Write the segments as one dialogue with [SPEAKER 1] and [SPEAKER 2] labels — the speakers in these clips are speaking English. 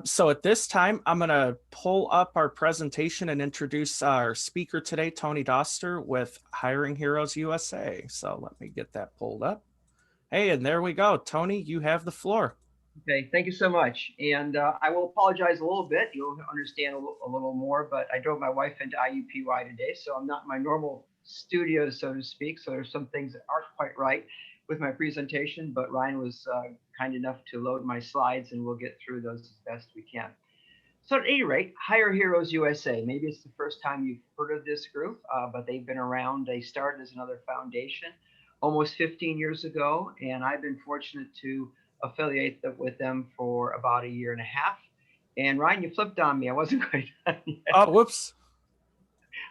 [SPEAKER 1] So at this time, I'm going to pull up our presentation and introduce our speaker today, Tony Doster with Hiring Heroes USA. So let me get that pulled up. Hey, and there we go. Tony, you have the floor.
[SPEAKER 2] Okay, thank you so much. And I will apologize a little bit. You'll understand a little more, but I drove my wife into IUPUI today, so I'm not in my normal studio, so to speak. So there's some things that aren't quite right with my presentation, but Ryan was kind enough to load my slides, and we'll get through those as best we can. So at any rate, Hire Heroes USA. Maybe it's the first time you've heard of this group, but they've been around. They started as another foundation almost 15 years ago, and I've been fortunate to affiliate with them for about a year and a half. And Ryan, you flipped on me. I wasn't quite done yet.
[SPEAKER 1] Oh, whoops.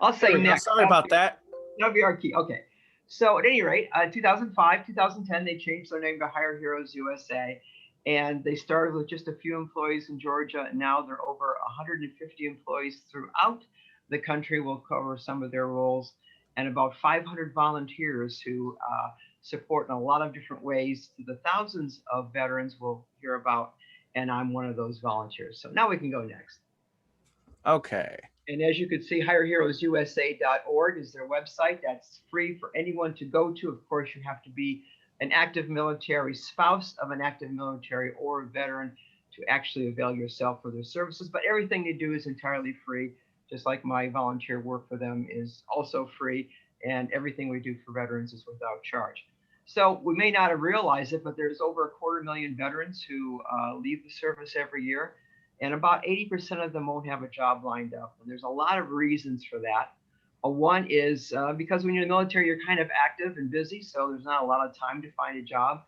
[SPEAKER 2] I'll say next.
[SPEAKER 1] Sorry about that.
[SPEAKER 2] That'll be our key. Okay. So at any rate, 2005, 2010, they changed their name to Hire Heroes USA. And they started with just a few employees in Georgia. And now they're over 150 employees throughout the country. We'll cover some of their roles and about 500 volunteers who support in a lot of different ways to the thousands of veterans we'll hear about. And I'm one of those volunteers. So now we can go next.
[SPEAKER 1] Okay.
[SPEAKER 2] And as you can see, hireheroesusa.org is their website. That's free for anyone to go to. Of course, you have to be an active military, spouse of an active military, or a veteran to actually avail yourself for their services. But everything they do is entirely free, just like my volunteer work for them is also free. And everything we do for veterans is without charge. So we may not have realized it, but there's over 250,000 veterans who leave the service every year. And about 80% of them won't have a job lined up. And there's a lot of reasons for that. One is because when you're in the military, you're kind of active and busy, so there's not a lot of time to find a job.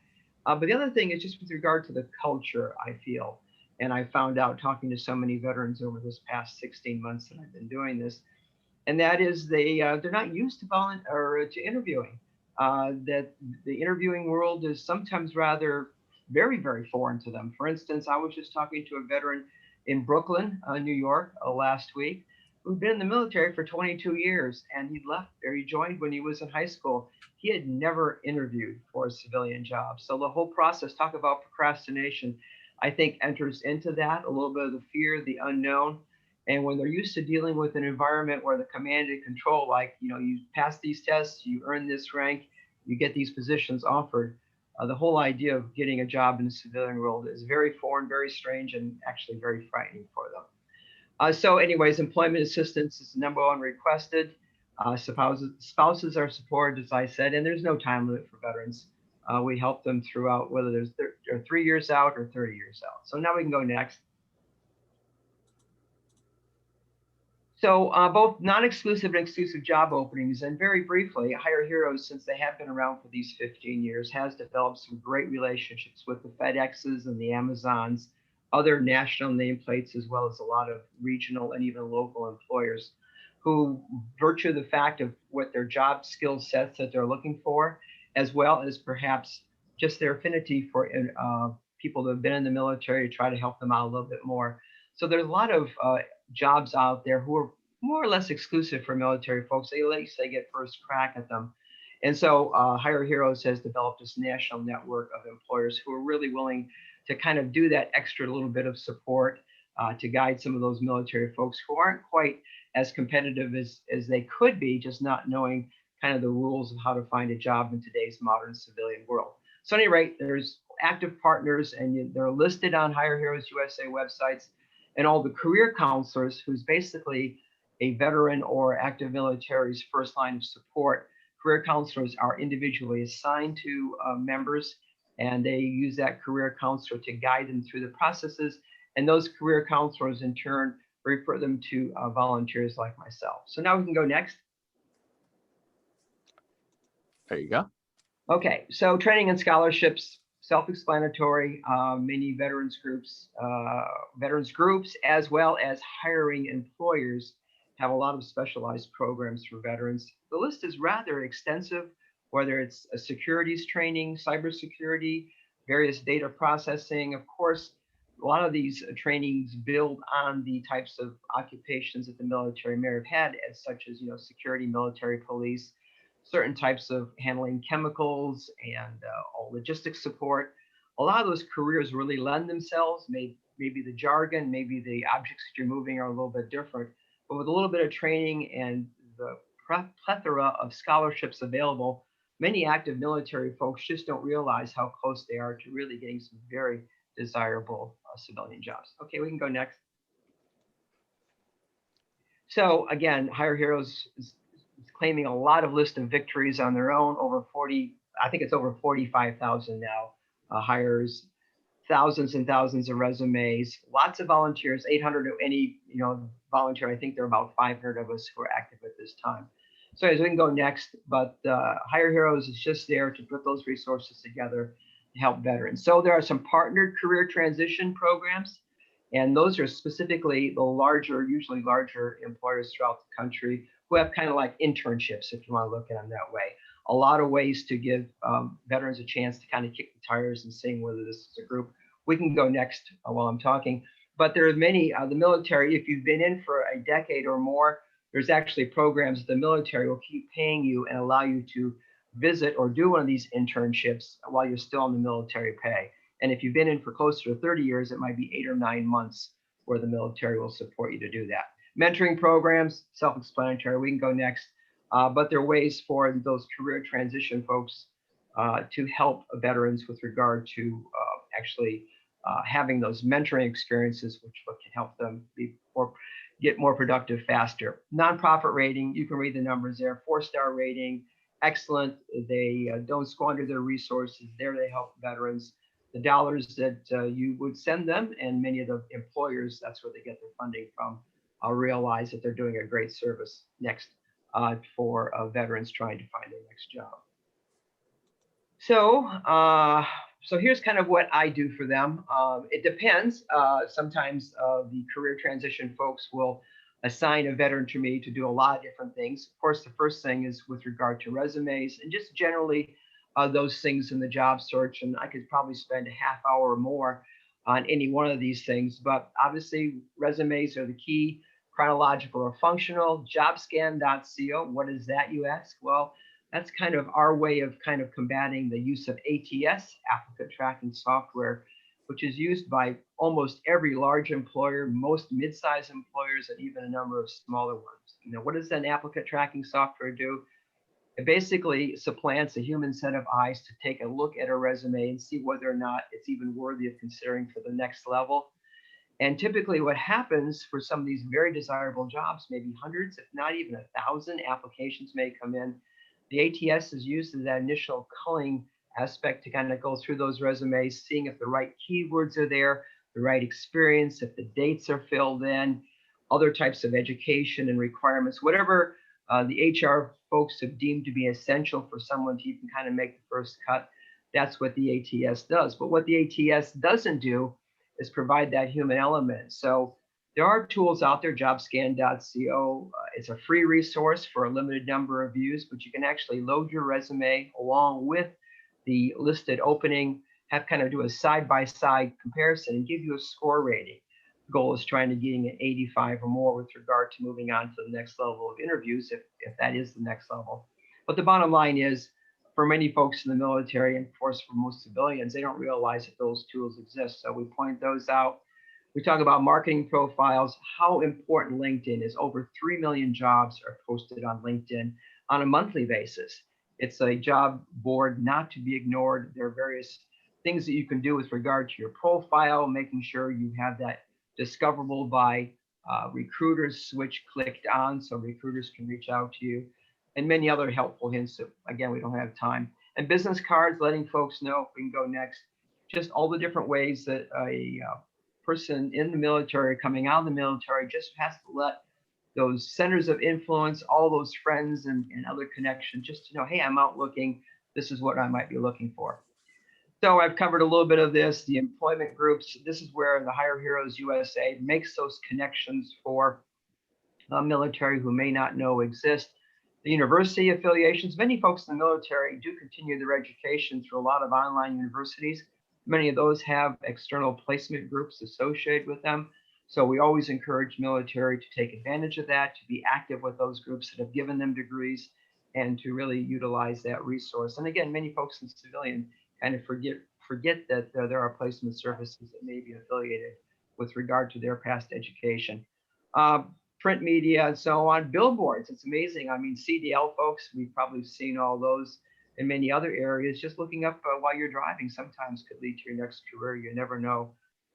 [SPEAKER 2] But the other thing is just with regard to the culture, I feel, and I found out talking to so many veterans over this past 16 months that I've been doing this, and that is they're not used to interviewing. That the interviewing world is sometimes rather very, very foreign to them. For instance, I was just talking to a veteran in Brooklyn, New York, last week, who'd been in the military for 22 years, and he left or he joined when he was in high school. He had never interviewed for a civilian job. So the whole process, talk about procrastination, I think enters into that, a little bit of the fear, the unknown. And when they're used to dealing with an environment where the command and control, like, you pass these tests, you earn this rank, you get these positions offered, the whole idea of getting a job in the civilian world is very foreign, very strange, and actually very frightening for them. So anyways, employment assistance is the number one requested. Spouses are supported, as I said, and there's no time limit for veterans. We help them throughout, whether there's 3 years out or 30 years out. So now we can go next. So both non-exclusive and exclusive job openings, and very briefly, Hire Heroes, since they have been around for these 15 years, has developed some great relationships with the FedExes and the Amazons, other national nameplates, as well as a lot of regional and even local employers who, virtue of the fact of what their job skill sets that they're looking for, as well as perhaps just their affinity for people that have been in the military, to try to help them out a little bit more. So there's a lot of jobs out there who are more or less exclusive for military folks. At least they get first crack at them. And so Hire Heroes has developed this national network of employers who are really willing to kind of do that extra little bit of support to guide some of those military folks who aren't quite as competitive as they could be, just not knowing kind of the rules of how to find a job in today's modern civilian world. So at any rate, there's active partners, and they're listed on Hire Heroes USA websites. And all the career counselors, who's basically a veteran or active military's first line of support. Career counselors are individually assigned to members, and they use that career counselor to guide them through the processes. And those career counselors, in turn, refer them to volunteers like myself. So now we can go next.
[SPEAKER 1] There you go.
[SPEAKER 2] Okay, so training and scholarships, self-explanatory. Many veterans groups, as well as hiring employers, have a lot of specialized programs for veterans. The list is rather extensive, whether it's a securities training, cybersecurity, various data processing. Of course, a lot of these trainings build on the types of occupations that the military may have had, as such as security, military police, certain types of handling chemicals, and all logistics support. A lot of those careers really lend themselves, may maybe the jargon, maybe the objects that you're moving are a little bit different. But with a little bit of training and the plethora of scholarships available, many active military folks just don't realize how close they are to really getting some very desirable civilian jobs. Okay, we can go next. So again, Hire Heroes is claiming a lot of list of victories on their own. Over 40, I think it's over 45,000 now. Hires thousands and thousands of resumes, lots of volunteers, 800 of any volunteer. I think there are about 500 of us who are active at this time. So as we can go next, but Hire Heroes is just there to put those resources together to help veterans. So there are some partnered career transition programs, and those are specifically the larger, usually larger employers throughout the country who have kind of like internships, if you want to look at them that way. A lot of ways to give veterans a chance to kind of kick the tires and seeing whether this is a group. We can go next while I'm talking. But there are many, the military, if you've been in for a decade or more, there's actually programs the military will keep paying you and allow you to visit or do one of these internships while you're still on the military pay. And if you've been in for closer to 30 years, it might be 8 or 9 months where the military will support you to do that. Mentoring programs, self-explanatory, we can go next. But there are ways for those career transition folks to help veterans with regard to actually having those mentoring experiences, which can help them get more productive faster. Nonprofit rating, you can read the numbers there, 4-star rating, excellent. They don't squander their resources. There to help veterans. The dollars that you would send them, and many of the employers, that's where they get their funding from, realize that they're doing a great service next for veterans trying to find their next job. So here's kind of what I do for them. It depends. Sometimes the career transition folks will assign a veteran to me to do a lot of different things. Of course, the first thing is with regard to resumes and just generally those things in the job search. And I could probably spend a half hour or more on any one of these things. But obviously, resumes are the key. Chronological or functional. Jobscan.co. What is that, you ask? Well, that's kind of our way of kind of combating the use of ATS, applicant tracking software, which is used by almost every large employer, most mid-sized employers, and even a number of smaller ones. What does an applicant tracking software do? It basically supplants a human set of eyes to take a look at a resume and see whether or not it's even worthy of considering for the next level. And typically what happens for some of these very desirable jobs, maybe hundreds, if not even 1,000 applications may come in. The ATS is used as that initial culling aspect to kind of go through those resumes, seeing if the right keywords are there, the right experience, if the dates are filled in, other types of education and requirements, whatever the HR folks have deemed to be essential for someone to even kind of make the first cut. That's what the ATS does. But what the ATS doesn't do is provide that human element. So there are tools out there, jobscan.co. It's a free resource for a limited number of views, but you can actually load your resume along with the listed opening, have kind of do a side-by-side comparison and give you a score rating. The goal is trying to getting an 85 or more with regard to moving on to the next level of interviews, if that is the next level. But the bottom line is, for many folks in the military, and of course for most civilians, they don't realize that those tools exist. So we point those out. We talk about marketing profiles, how important LinkedIn is. Over 3 million jobs are posted on LinkedIn on a monthly basis. It's a job board not to be ignored. There are various things that you can do with regard to your profile, making sure you have that discoverable by recruiters switch clicked on so recruiters can reach out to you, and many other helpful hints that, again, we don't have time. And business cards, letting folks know, if we can go next, just all the different ways that a person in the military, coming out of the military, just has to let those centers of influence, all those friends and other connections, just to know, hey, I'm out looking, this is what I might be looking for. So I've covered a little bit of this, the employment groups. This is where the Hire Heroes USA makes those connections for military who may not know exist. The university affiliations, many folks in the military do continue their education through a lot of online universities. Many of those have external placement groups associated with them. So we always encourage military to take advantage of that, to be active with those groups that have given them degrees, and to really utilize that resource. And again, many folks in civilian kind of forget that there are placement services that may be affiliated with regard to their past education. Uh, Print media and so on, billboards. It's amazing. I mean, CDL folks, we've probably seen all those in many other areas. Just looking up while you're driving sometimes could lead to your next career. You never know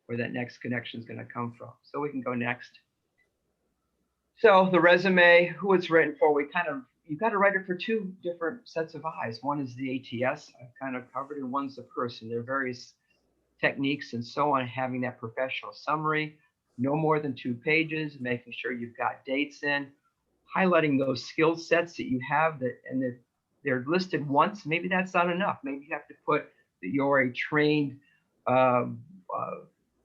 [SPEAKER 2] where that next connection is going to come from. So we can go next. So the resume, who it's written for, you've got to write it for two different sets of eyes. One is the ATS, I've kind of covered, and one's the person. There are various techniques and so on, having that professional summary, no more than 2 pages, making sure you've got dates in, highlighting those skill sets that you have and that they're listed once. Maybe that's not enough. Maybe you have to put that you're a trained uh, uh,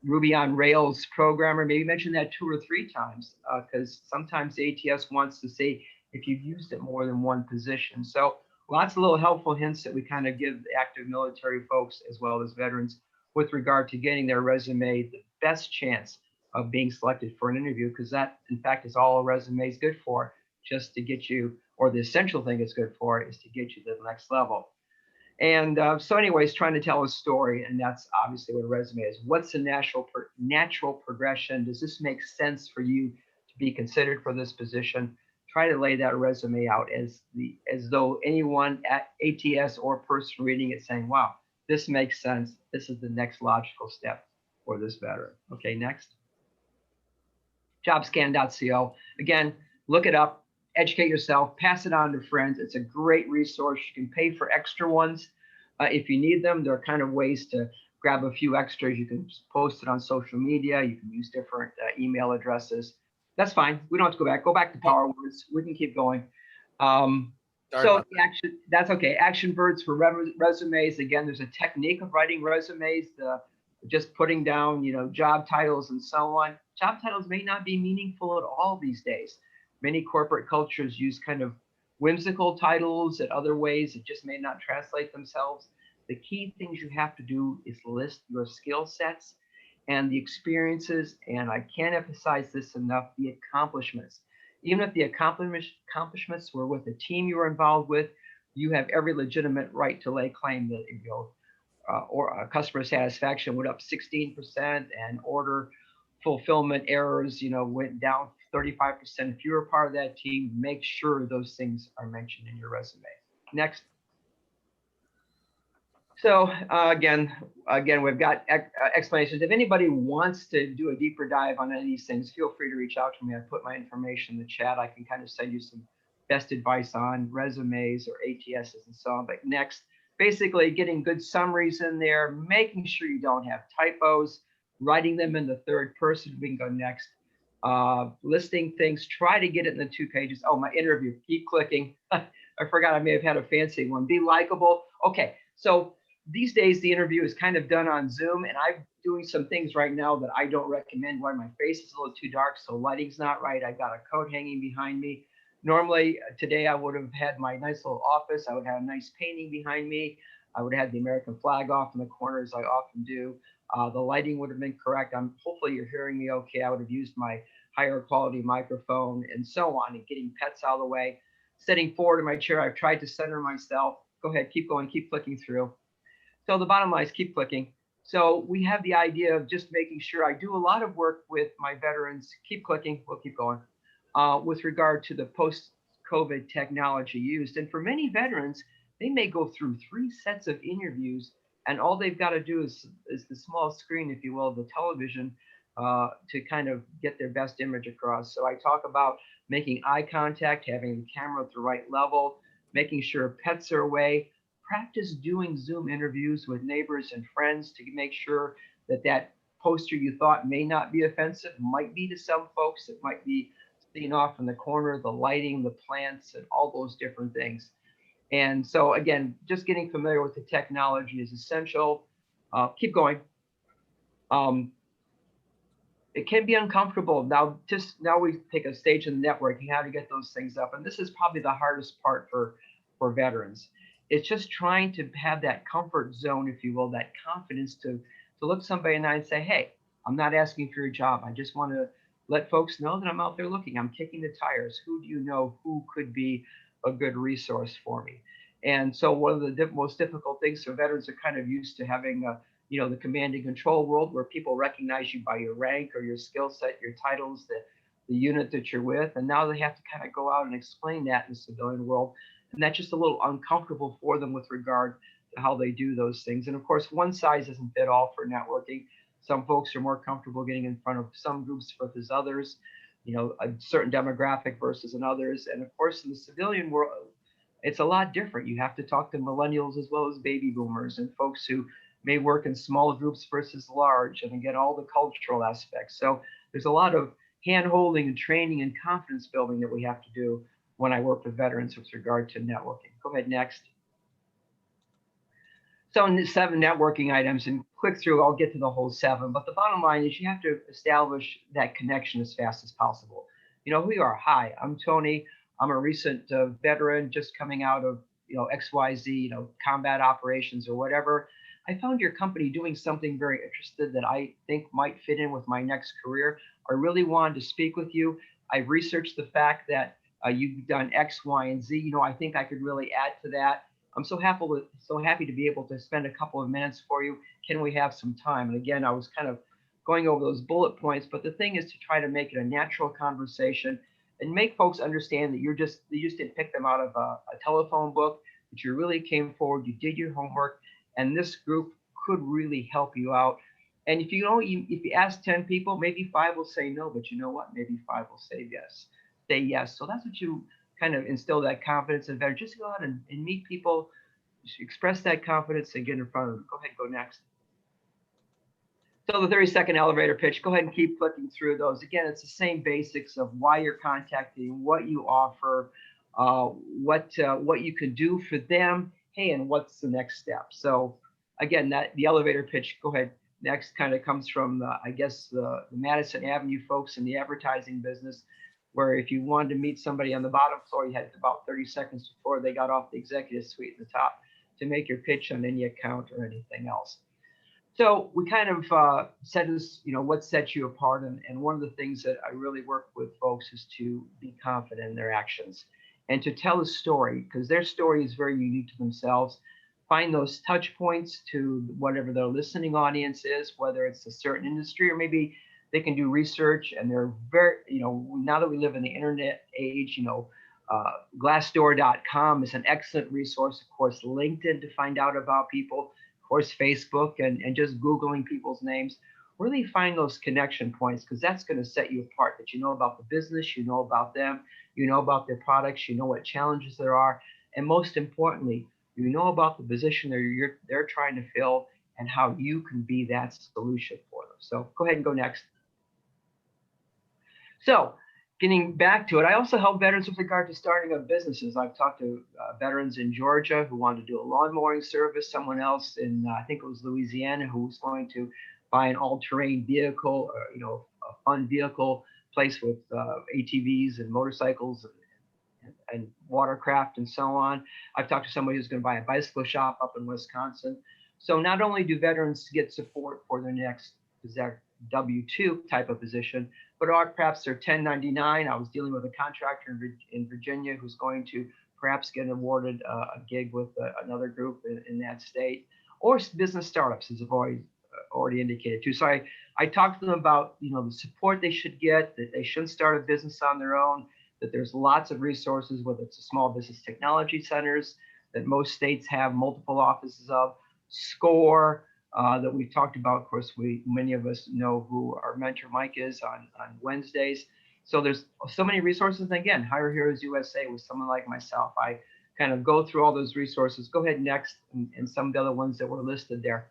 [SPEAKER 2] Ruby on Rails programmer. Maybe mention that 2 or 3 times because sometimes the ATS wants to say if you've used it more than one position. So lots of little helpful hints that we kind of give the active military folks as well as veterans with regard to getting their resume the best chance of being selected for an interview, because that, in fact, is all a resume is good for, just to get you, or the essential thing it's good for is to get you to the next level. And so anyways, trying to tell a story, and that's obviously what a resume is. What's the natural progression? Does this make sense for you to be considered for this position? Try to lay that resume out as though anyone at ATS or person reading it saying, wow, this makes sense. This is the next logical step for this veteran. Okay, next. Jobscan.co. Again, look it up, educate yourself, pass it on to friends. It's a great resource. You can pay for extra ones if you need them. There are kind of ways to grab a few extras. You can post it on social media. You can use different email addresses. That's fine. We don't have to go back. Go back to Power Words. We can keep going. So that's okay. Action verbs for resumes. Again, there's a technique of writing resumes. Just putting down, job titles and so on. Job titles may not be meaningful at all these days. Many corporate cultures use kind of whimsical titles in other ways that just may not translate themselves. The key things you have to do is list your skill sets and the experiences, and I can't emphasize this enough, the accomplishments. Even if the accomplishments were with a team you were involved with, you have every legitimate right to lay claim that or customer satisfaction went up 16% and order fulfillment errors, went down 35%. If you're a part of that team, make sure those things are mentioned in your resume. Next. So again, we've got explanations. If anybody wants to do a deeper dive on any of these things, feel free to reach out to me. I put my information in the chat. I can kind of send you some best advice on resumes or ATSs and so on. But next, basically getting good summaries in there, making sure you don't have typos, writing them in the third person. We can go next. Listing things, try to get it in the 2 pages. Oh, my interview, keep clicking. I forgot I may have had a fancy one. Be likable. Okay, so these days the interview is kind of done on Zoom, and I'm doing some things right now that I don't recommend where my face is a little too dark, so lighting's not right. I got a coat hanging behind me. Normally today I would have had my nice little office. I would have a nice painting behind me. I would have had the American flag off in the corners, I often do. The lighting would have been correct. Hopefully you're hearing me okay. I would have used my higher quality microphone and so on, and getting pets out of the way. Sitting forward in my chair, I've tried to center myself. Go ahead, keep going, keep clicking through. So the bottom line is keep clicking. So we have the idea of just making sure I do a lot of work with my veterans. Keep clicking, we'll keep going. With regard to the post-COVID technology used. And for many veterans, they may go through 3 sets of interviews, and all they've got to do is the small screen, if you will, the television, to kind of get their best image across. So I talk about making eye contact, having the camera at the right level, making sure pets are away. Practice doing Zoom interviews with neighbors and friends to make sure that poster you thought may not be offensive might be to some folks. It might be seen off in the corner, the lighting, the plants, and all those different things. And so again, just getting familiar with the technology is essential. Keep going. It can be uncomfortable. Now we take a stage in the network. You have to get those things up. And this is probably the hardest part for veterans. It's just trying to have that comfort zone, if you will, that confidence to look somebody in the eye and say, hey, I'm not asking for your job. I just want to let folks know that I'm out there looking. I'm kicking the tires. Who do you know who could be a good resource for me? And so one of the most difficult things for veterans are kind of used to having the command and control world where people recognize you by your rank or your skill set, your titles, the unit that you're with. And now they have to kind of go out and explain that in the civilian world. And that's just a little uncomfortable for them with regard to how they do those things. And of course, one size doesn't fit all for networking. Some folks are more comfortable getting in front of some groups versus others, a certain demographic versus others. And of course, in the civilian world, it's a lot different. You have to talk to millennials as well as baby boomers and folks who may work in small groups versus large, and again, all the cultural aspects. So there's a lot of hand holding and training and confidence building that we have to do when I work with veterans with regard to networking. Go ahead, next. So 7 networking items, and click through, I'll get to the whole 7, but the bottom line is you have to establish that connection as fast as possible. You know who you are. Hi, I'm Tony. I'm a recent veteran just coming out of, XYZ, combat operations or whatever. I found your company doing something very interested that I think might fit in with my next career. I really wanted to speak with you. I've researched the fact that you've done X, Y, and Z. I think I could really add to that. I'm so happy to be able to spend a couple of minutes for you. Can we have some time? And again, I was kind of going over those bullet points, but the thing is to try to make it a natural conversation and make folks understand that you just didn't pick them out of a telephone book, that you really came forward, you did your homework, and this group could really help you out. And if you ask 10 people, maybe 5 will say no, but you know what? Maybe 5 will say yes. Say yes. So that's what you kind of instill that confidence in veterans. Just go out and meet people, express that confidence, and get in front of them. Go ahead, go next. So the 30-second elevator pitch, go ahead and keep clicking through those. Again, it's the same basics of why you're contacting, what you offer, what you can do for them, hey, and what's the next step. So again, that the elevator pitch, go ahead, next, kind of comes from, the Madison Avenue folks in the advertising business, where if you wanted to meet somebody on the bottom floor, you had about 30 seconds before they got off the executive suite at the top to make your pitch on any account or anything else. So we kind of said this, what sets you apart. And one of the things that I really work with folks is to be confident in their actions and to tell a story, because their story is very unique to themselves. Find those touch points to whatever their listening audience is, whether it's a certain industry or maybe they can do research. And they're very, now that we live in the internet age, glassdoor.com is an excellent resource. Of course, LinkedIn to find out about people, of course, Facebook, and just Googling people's names. Really find those connection points, because that's going to set you apart, that you know about the business, you know about them, you know about their products, you know what challenges there are. And most importantly, you know about the position they're trying to fill and how you can be that solution for them. So go ahead and go next. So getting back to it, I also help veterans with regard to starting up businesses. I've talked to veterans in Georgia who wanted to do a lawn mowing service, someone else in, I think it was Louisiana, who was going to buy an all-terrain vehicle, a fun vehicle place with ATVs and motorcycles and watercraft and so on. I've talked to somebody who's going to buy a bicycle shop up in Wisconsin. So not only do veterans get support for their next W-2 type of position, but perhaps they're 1099. I was dealing with a contractor in Virginia who's going to perhaps get awarded a gig with another group in that state, or business startups, as I've already indicated too. So I talked to them about the support they should get, that they shouldn't start a business on their own, that there's lots of resources, whether it's the small business technology centers that most states have multiple offices of, SCORE, that we've talked about. Of course, many of us know who our mentor Mike is on Wednesdays. So there's so many resources. And again, Hire Heroes USA with someone like myself, I kind of go through all those resources. Go ahead next, and some of the other ones that were listed there.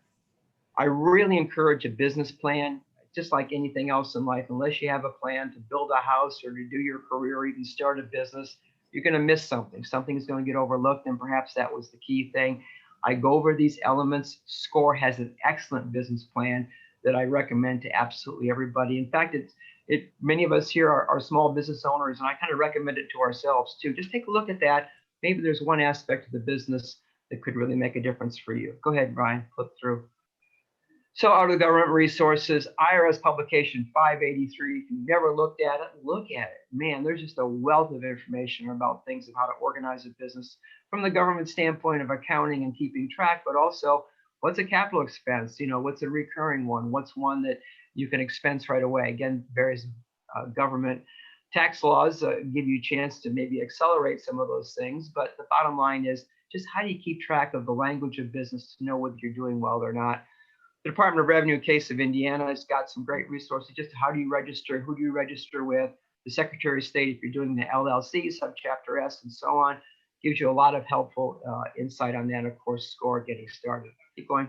[SPEAKER 2] I really encourage a business plan, just like anything else in life. Unless you have a plan to build a house or to do your career or even start a business, you're going to miss something. Something's going to get overlooked, and perhaps that was the key thing. I go over these elements. SCORE has an excellent business plan that I recommend to absolutely everybody. In fact, many of us here are small business owners, and I kind of recommend it to ourselves too. Just take a look at that. Maybe there's one aspect of the business that could really make a difference for you. Go ahead, Brian, flip through. So out of government resources, IRS publication 583. If you've never looked at it, look at it. Man, there's just a wealth of information about things of how to organize a business from the government standpoint of accounting and keeping track, but also What's a capital expense? What's a recurring one? What's one that you can expense right away? Again, various government tax laws give you a chance to maybe accelerate some of those things. But the bottom line is just how do you keep track of the language of business to know whether you're doing well or not? The Department of Revenue case of Indiana has got some great resources. Just how do you register? Who do you register with? The Secretary of State, if you're doing the LLC, subchapter S, and so on, gives you a lot of helpful insight on that. Of course, SCORE getting started. Keep going.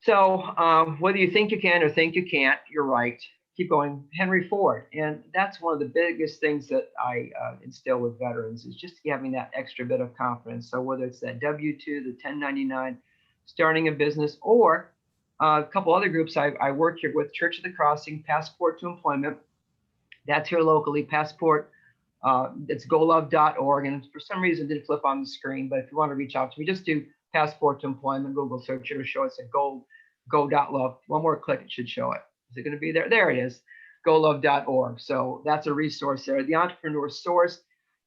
[SPEAKER 2] So whether you think you can or think you can't, you're right. Keep going. Henry Ford. And that's one of the biggest things that I instill with veterans is just having that extra bit of confidence. So whether it's that W-2, the 1099, starting a business, or a couple other groups I work here with, Church of the Crossing, Passport to Employment. That's here locally, Passport. It's golove.org. And for some reason, it didn't flip on the screen. But if you want to reach out to me, just do Passport to Employment, Google search, it'll show it's a go.love. One more click, it should show it. Is it going to be there? There it is, golove.org. So that's a resource there. The Entrepreneur Source,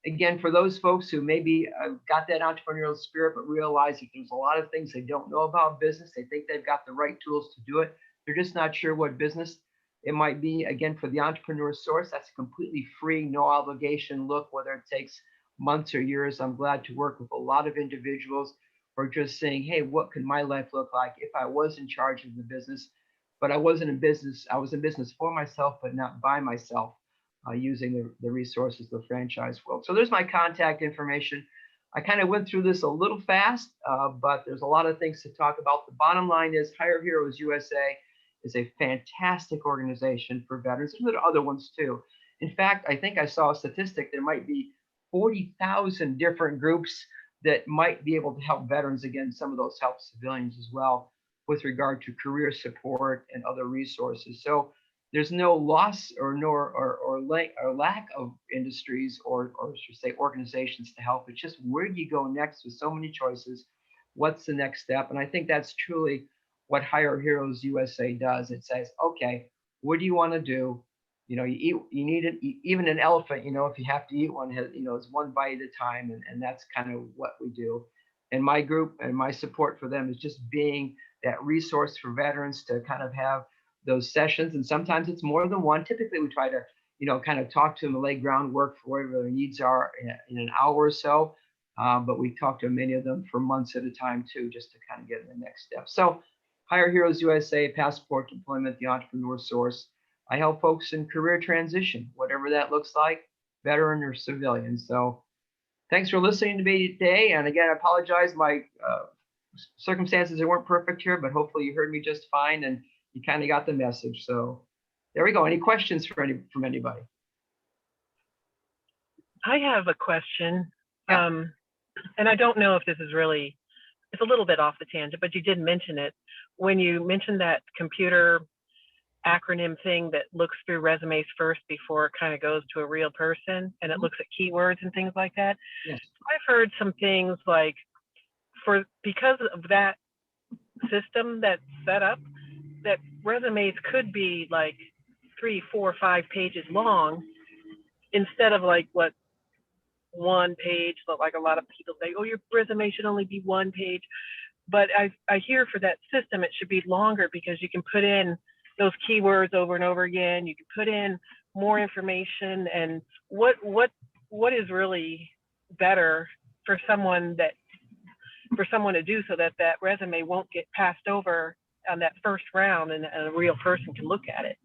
[SPEAKER 2] again, for those folks who maybe got that entrepreneurial spirit, but realize that there's a lot of things they don't know about business. They think they've got the right tools to do it. They're just not sure what business it might be. Again, for the Entrepreneur Source, that's a completely free, no obligation look, whether it takes months or years. I'm glad to work with a lot of individuals who are just saying, hey, what could my life look like if I was in charge of the business, but I wasn't in business. I was in business for myself, but not by myself, using the resources of the franchise world. So there's my contact information. I kind of went through this a little fast, but there's a lot of things to talk about. The bottom line is Hire Heroes USA is a fantastic organization for veterans. And there are other ones too. In fact, I think I saw a statistic. There might be 40,000 different groups that might be able to help veterans. Again, some of those help civilians as well with regard to career support and other resources. So there's no loss or lack of industries or should say organizations to help. It's just where do you go next with so many choices? What's the next step? And I think that's truly what Hire Heroes USA does. It says, okay, what do you want to do? You need it, even an elephant, if you have to eat one, it's one bite at a time. And that's kind of what we do. And my group and my support for them is just being that resource for veterans to kind of have those sessions. And sometimes it's more than one. Typically we try to, kind of talk to them and lay groundwork for whatever their needs are in an hour or so. But we talk to many of them for months at a time too, just to kind of get in the next step. So Hire Heroes USA, Passport to Employment, the Entrepreneur Source. I help folks in career transition, whatever that looks like, veteran or civilian. So thanks for listening to me today. And again, I apologize. My circumstances weren't perfect here, but hopefully you heard me just fine and you kind of got the message. So there we go. Any questions from anybody?
[SPEAKER 3] I have a question.
[SPEAKER 2] Yeah.
[SPEAKER 3] And I don't know if this is really, it's a little bit off the tangent, but you did mention it. When you mentioned that computer acronym thing that looks through resumes first before it kind of goes to a real person, and it looks at keywords and things like that.
[SPEAKER 2] Yes.
[SPEAKER 3] I've heard some things like because of that system that's set up, that resumes could be like 3, 4, 5 pages long instead of like what one page, but like a lot of people say, oh, your resume should only be 1 page. But I hear for that system, it should be longer because you can put in those keywords over and over again. You can put in more information. And what is really better for someone to do so that that resume won't get passed over on that first round and a real person can look at it?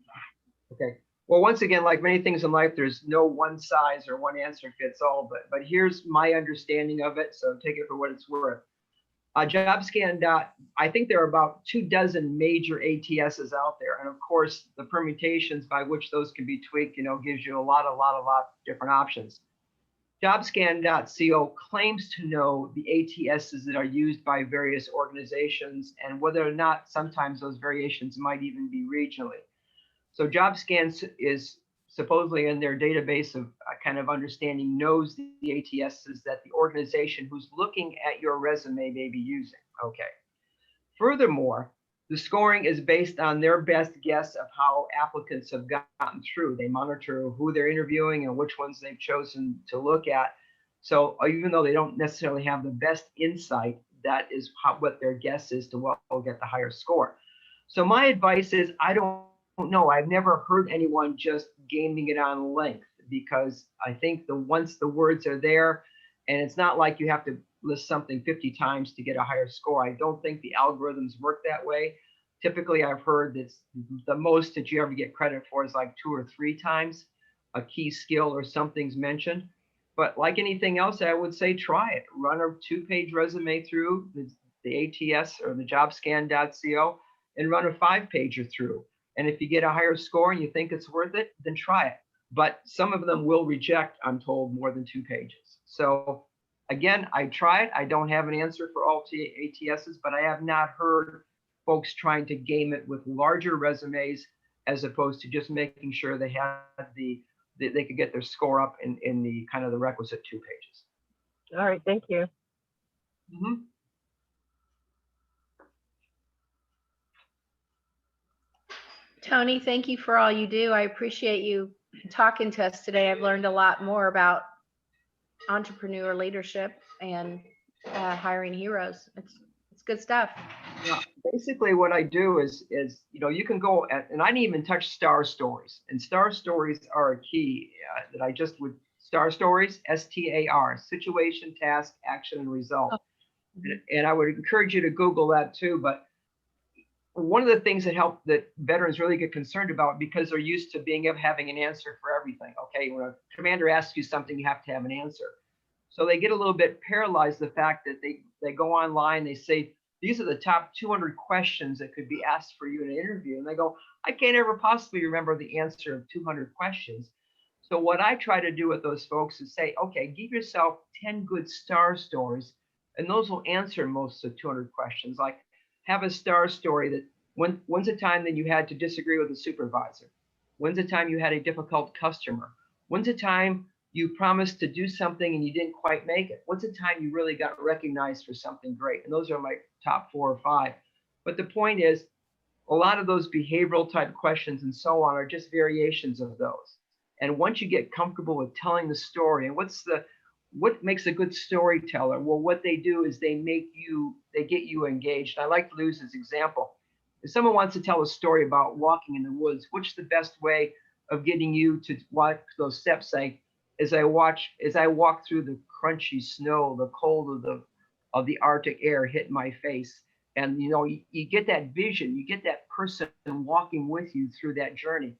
[SPEAKER 2] Okay. Well, once again, like many things in life, there's no one size or one answer fits all, but here's my understanding of it. So take it for what it's worth. JobScan. I think there are about 24 major ATSs out there. And of course, the permutations by which those can be tweaked, gives you a lot of different options. JobScan.co claims to know the ATSs that are used by various organizations and whether or not sometimes those variations might even be regionally. So JobScan is supposedly in their database of kind of understanding knows the ATSs that the organization who's looking at your resume may be using. Okay. Furthermore, the scoring is based on their best guess of how applicants have gotten through. They monitor who they're interviewing and which ones they've chosen to look at. So even though they don't necessarily have the best insight, that is what their guess is to what will get the higher score. So my advice is, I don't know. I've never heard anyone just gaming it on length, because I think once the words are there, and it's not like you have to list something 50 times to get a higher score. I don't think the algorithms work that way. Typically, I've heard that the most that you ever get credit for is like 2 or 3 times a key skill or something's mentioned. But like anything else, I would say try it. Run a 2-page resume through the ATS or the jobscan.co, and run a 5-pager through. And if you get a higher score and you think it's worth it, then try it. But some of them will reject, I'm told, more than 2 pages. So again, I tried. I don't have an answer for all ATSs, but I have not heard folks trying to game it with larger resumes, as opposed to just making sure they had they could get their score up in the kind of the requisite 2 pages.
[SPEAKER 3] All right, thank you.
[SPEAKER 2] Mm-hmm.
[SPEAKER 4] Tony, thank you for all you do. I appreciate you talking to us today. I've learned a lot more about entrepreneur leadership and hiring heroes. It's good stuff.
[SPEAKER 2] Yeah, basically what I do is you can go and I didn't even touch star stories, and star stories are a key that I just would star stories, STAR, situation, task, action, and result. And I would encourage you to Google that too. But one of the things that veterans really get concerned about, because they're used to having an answer for everything. Okay, when a commander asks you something, you have to have an answer. So they get a little bit paralyzed, the fact that they go online, they say, these are the top 200 questions that could be asked for you in an interview. And they go, I can't ever possibly remember the answer of 200 questions. So what I try to do with those folks is say, okay, give yourself 10 good star stories, and those will answer most of 200 questions. Like, have a star story that when's a time that you had to disagree with a supervisor? When's a time you had a difficult customer? When's a time you promised to do something and you didn't quite make it? What's a time you really got recognized for something great? And those are my top 4 or 5. But the point is, a lot of those behavioral type questions and so on are just variations of those. And once you get comfortable with telling the story, and what makes a good storyteller? Well, what they do is they get you engaged. I like to use this example. If someone wants to tell a story about walking in the woods, what's the best way of getting you to walk those steps? As I walk through the crunchy snow, the cold of the Arctic air hit my face. And you get that vision, you get that person walking with you through that journey.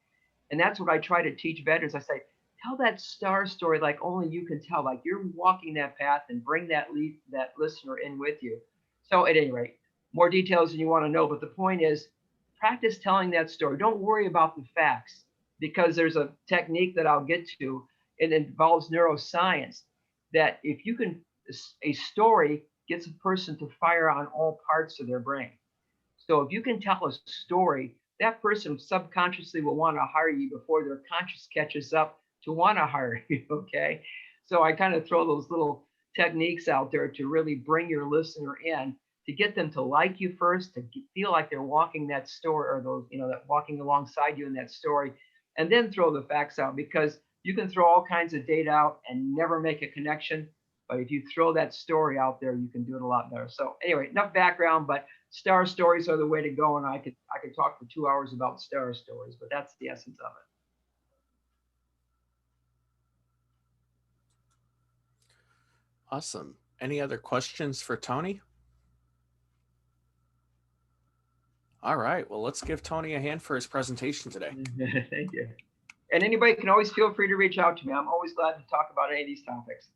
[SPEAKER 2] And that's what I try to teach veterans. I say, tell that star story like only you can tell, like you're walking that path, and bring that listener in with you. So at any rate, more details than you want to know, but the point is, practice telling that story. Don't worry about the facts, because there's a technique that I'll get to. It involves neuroscience, that if you can, a story gets a person to fire on all parts of their brain. So if you can tell a story, that person subconsciously will want to hire you before their conscious catches up to want to hire you. Okay. So I kind of throw those little techniques out there to really bring your listener in, to get them to like you first, to feel like they're walking that story, or that walking alongside you in that story, and then throw the facts out, because you can throw all kinds of data out and never make a connection. But if you throw that story out there, you can do it a lot better. So anyway, enough background, but star stories are the way to go. And I could talk for 2 hours about star stories, but that's the essence of it.
[SPEAKER 1] Awesome. Any other questions for Tony? All right. Well, let's give Tony a hand for his presentation today.
[SPEAKER 2] Thank you. And anybody can always feel free to reach out to me. I'm always glad to talk about any of these topics.